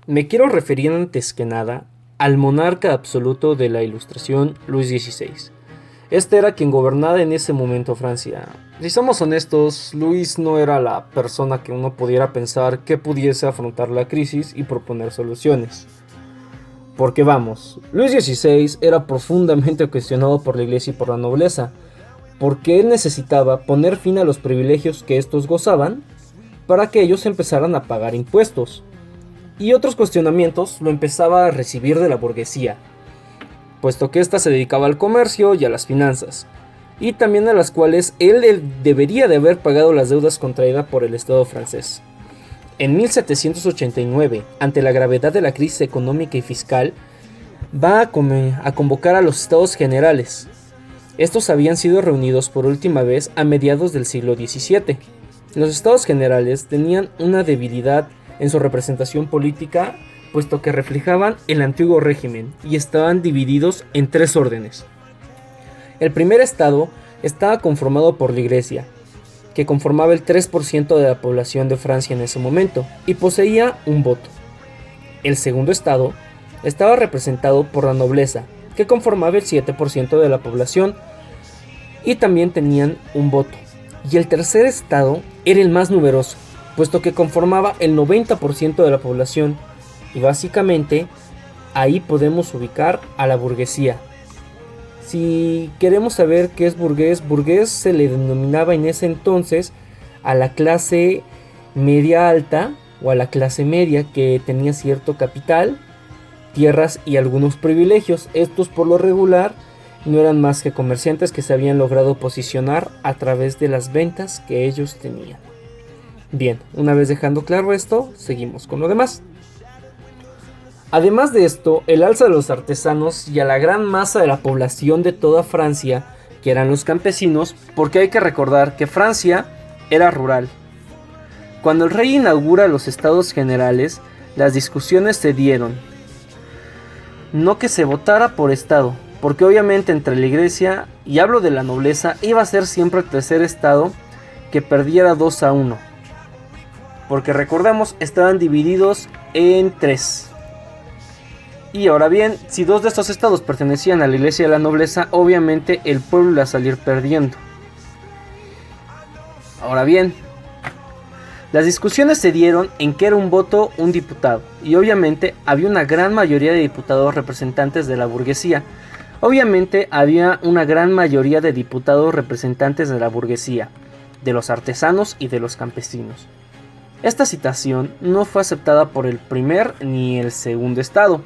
Me quiero referir antes que nada al monarca absoluto de la Ilustración, Luis XVI. Este era quien gobernaba en ese momento Francia. Si somos honestos, Luis no era la persona que uno pudiera pensar que pudiese afrontar la crisis y proponer soluciones. Porque vamos, Luis XVI era profundamente cuestionado por la iglesia y por la nobleza, porque él necesitaba poner fin a los privilegios que estos gozaban para que ellos empezaran a pagar impuestos. Y otros cuestionamientos lo empezaba a recibir de la burguesía, puesto que ésta se dedicaba al comercio y a las finanzas, y también a las cuales él debería de haber pagado las deudas contraídas por el Estado francés. En 1789, ante la gravedad de la crisis económica y fiscal, va a convocar a los Estados Generales. Estos habían sido reunidos por última vez a mediados del siglo XVII. Los Estados Generales tenían una debilidad en su representación política, puesto que reflejaban el antiguo régimen y estaban divididos en tres órdenes. El primer estado estaba conformado por la Iglesia, que conformaba el 3% de la población de Francia en ese momento y poseía un voto. El segundo estado estaba representado por la nobleza, que conformaba el 7% de la población y también tenían un voto. Y el tercer estado era el más numeroso, puesto que conformaba el 90% de la población, y básicamente ahí podemos ubicar a la burguesía. Si queremos saber qué es burgués, burgués se le denominaba en ese entonces a la clase media alta o a la clase media que tenía cierto capital, tierras y algunos privilegios. Estos por lo regular no eran más que comerciantes que se habían logrado posicionar a través de las ventas que ellos tenían. Bien, una vez dejando claro esto, seguimos con lo demás. Además de esto, el alza de los artesanos y a la gran masa de la población de toda Francia, que eran los campesinos, porque hay que recordar que Francia era rural. Cuando el rey inaugura los Estados Generales, las discusiones se dieron. No que se votara por estado, porque obviamente entre la iglesia, y hablo de la nobleza, iba a ser siempre el tercer estado que perdiera 2-1. Porque recordemos, estaban divididos en 3. Y ahora bien, si 2 de estos estados pertenecían a la iglesia y a la nobleza, obviamente el pueblo iba a salir perdiendo. Ahora bien, las discusiones se dieron en que era un voto un diputado, y obviamente había una gran mayoría de diputados representantes de la burguesía. Obviamente había una gran mayoría de diputados representantes de la burguesía, de los artesanos y de los campesinos. Esta citación no fue aceptada por el primer ni el segundo estado.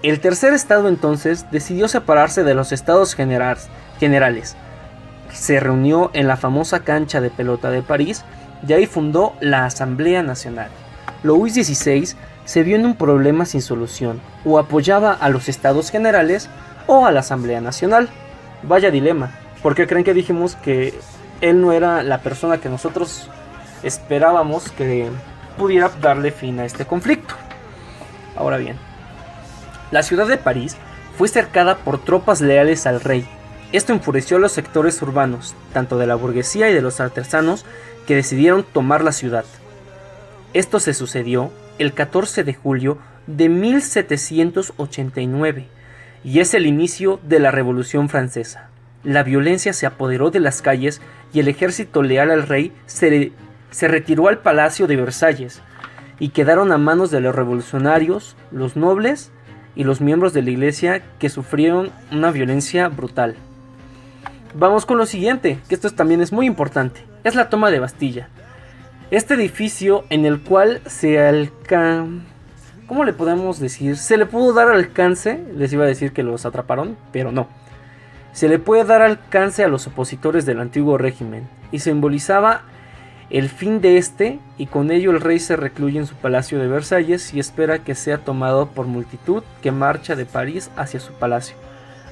El tercer estado entonces decidió separarse de los estados generales. Se reunió en la famosa cancha de pelota de París y ahí fundó la Asamblea Nacional. Luis XVI se vio en un problema sin solución, o apoyaba a los estados generales o a la Asamblea Nacional. Vaya dilema, ¿por qué creen que dijimos que él no era la persona que nosotros esperábamos que pudiera darle fin a este conflicto? Ahora bien, la ciudad de París fue cercada por tropas leales al rey. Esto enfureció a los sectores urbanos, tanto de la burguesía y de los artesanos, que decidieron tomar la ciudad. Esto se sucedió el 14 de julio de 1789 y es el inicio de la Revolución Francesa. La violencia se apoderó de las calles y el ejército leal al rey se retiró al Palacio de Versalles y quedaron a manos de los revolucionarios, los nobles y los miembros de la iglesia, que sufrieron una violencia brutal. Vamos con lo siguiente, que esto también es muy importante, es la toma de Bastilla. Este edificio en el cual ¿cómo le podemos decir? Se le pudo dar alcance, les iba a decir que los atraparon, pero no. Se le puede dar alcance a los opositores del antiguo régimen y simbolizaba el fin de este, y con ello el rey se recluye en su palacio de Versalles y espera que sea tomado por multitud que marcha de París hacia su palacio.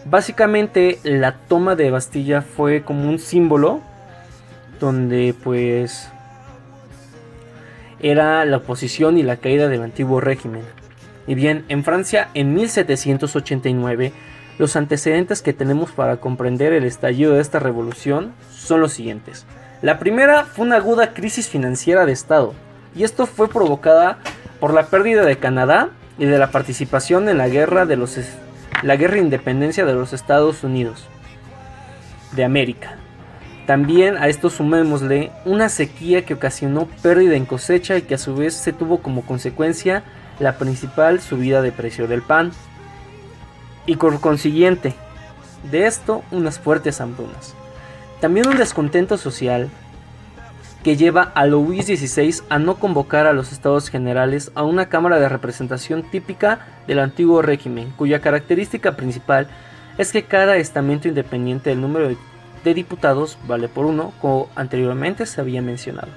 Básicamente la toma de Bastilla fue como un símbolo donde pues era la oposición y la caída del antiguo régimen. Y bien, en Francia en 1789 los antecedentes que tenemos para comprender el estallido de esta revolución son los siguientes. La primera fue una aguda crisis financiera de Estado, y esto fue provocada por la pérdida de Canadá y de la participación en la guerra de independencia de los Estados Unidos de América. También a esto sumémosle una sequía que ocasionó pérdida en cosecha y que a su vez se tuvo como consecuencia la principal subida de precio del pan. Y por consiguiente, de esto unas fuertes hambrunas. También un descontento social que lleva a Luis XVI a no convocar a los Estados Generales a una Cámara de Representación típica del antiguo régimen, cuya característica principal es que cada estamento independiente del número de diputados vale por uno, como anteriormente se había mencionado.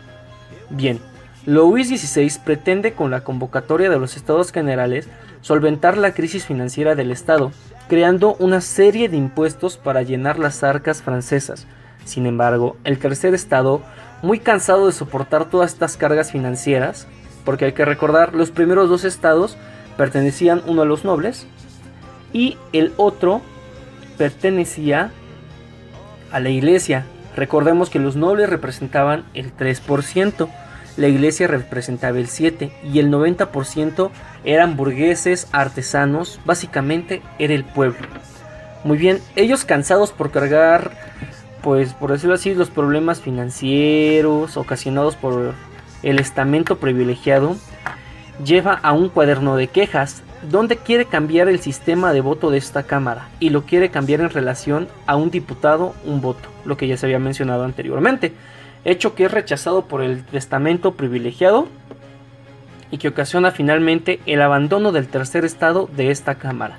Bien, Luis XVI pretende con la convocatoria de los Estados Generales solventar la crisis financiera del Estado, creando una serie de impuestos para llenar las arcas francesas. Sin embargo, el tercer Estado, muy cansado de soportar todas estas cargas financieras, porque hay que recordar, los primeros dos estados pertenecían uno a los nobles y el otro pertenecía a la iglesia. Recordemos que los nobles representaban el 3%, la iglesia representaba el 7% y el 90% eran burgueses, artesanos, básicamente era el pueblo. Muy bien, ellos cansados por cargar, pues por decirlo así, los problemas financieros ocasionados por el estamento privilegiado, lleva a un cuaderno de quejas donde quiere cambiar el sistema de voto de esta cámara y lo quiere cambiar en relación a un diputado, un voto, lo que ya se había mencionado anteriormente, hecho que es rechazado por el estamento privilegiado y que ocasiona finalmente el abandono del tercer estado de esta cámara.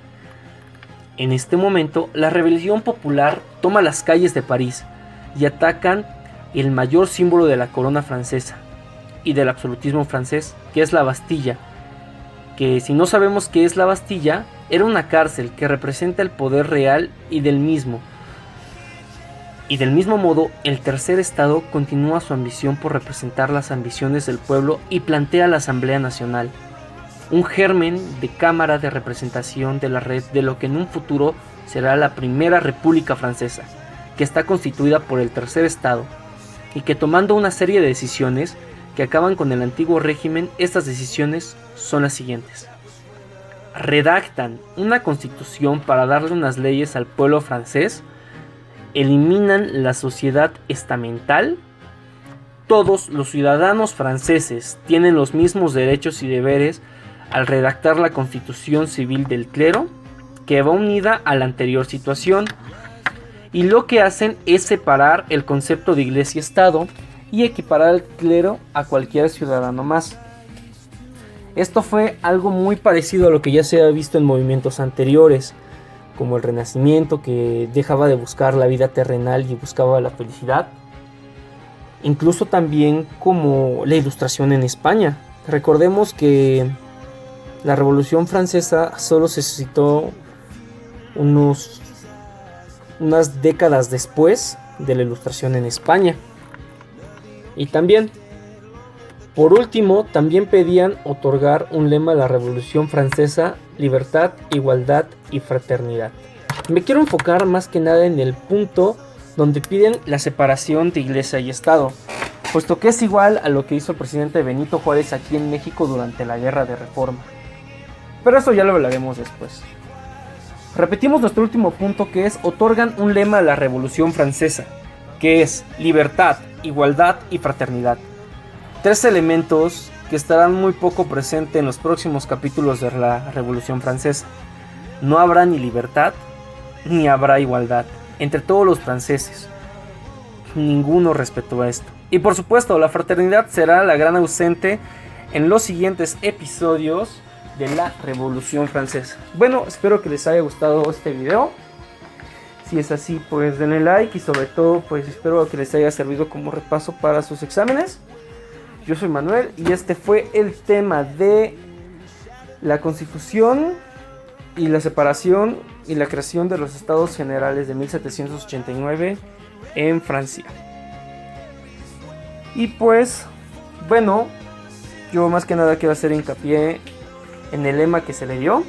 En este momento, la rebelión popular toma las calles de París y atacan el mayor símbolo de la corona francesa y del absolutismo francés, que es la Bastilla, que si no sabemos qué es la Bastilla, era una cárcel que representa el poder real y del mismo modo, el tercer estado continúa su ambición por representar las ambiciones del pueblo y plantea la Asamblea Nacional, un germen de cámara de representación de la red de lo que en un futuro será la primera República Francesa, que está constituida por el tercer estado, y que tomando una serie de decisiones que acaban con el antiguo régimen, estas decisiones son las siguientes. Redactan una constitución para darle unas leyes al pueblo francés, eliminan la sociedad estamental, todos los ciudadanos franceses tienen los mismos derechos y deberes al redactar la constitución civil del clero, que va unida a la anterior situación, y lo que hacen es separar el concepto de iglesia-estado y equiparar al clero a cualquier ciudadano más. Esto fue algo muy parecido a lo que ya se ha visto en movimientos anteriores, como el Renacimiento, que dejaba de buscar la vida terrenal y buscaba la felicidad. Incluso también como la Ilustración en España. Recordemos que la Revolución Francesa solo se suscitó unas décadas después de la Ilustración en España. Y también, por último, también pedían otorgar un lema a la Revolución Francesa: libertad, igualdad y fraternidad. Me quiero enfocar más que nada en el punto donde piden la separación de iglesia y estado, puesto que es igual a lo que hizo el presidente Benito Juárez aquí en México durante la Guerra de Reforma. Pero eso ya lo hablaremos después. Repetimos nuestro último punto, que es otorgan un lema a la Revolución Francesa, que es libertad, igualdad y fraternidad. Tres elementos que estarán muy poco presentes en los próximos capítulos de la Revolución Francesa. No habrá ni libertad ni habrá igualdad entre todos los franceses. Ninguno respetó a esto. Y por supuesto, la fraternidad será la gran ausente en los siguientes episodios de la Revolución Francesa. Bueno, espero que les haya gustado este video. Si es así, pues denle like y sobre todo, pues espero que les haya servido como repaso para sus exámenes. Yo soy Manuel y este fue el tema de la Constitución y la separación y la creación de los Estados Generales de 1789 en Francia. Y pues, bueno, yo más que nada quiero hacer hincapié en el lema que se le dio,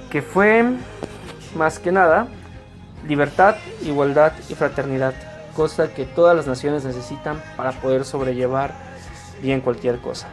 que fue más que nada libertad, igualdad y fraternidad, cosa que todas las naciones necesitan para poder sobrellevar bien cualquier cosa.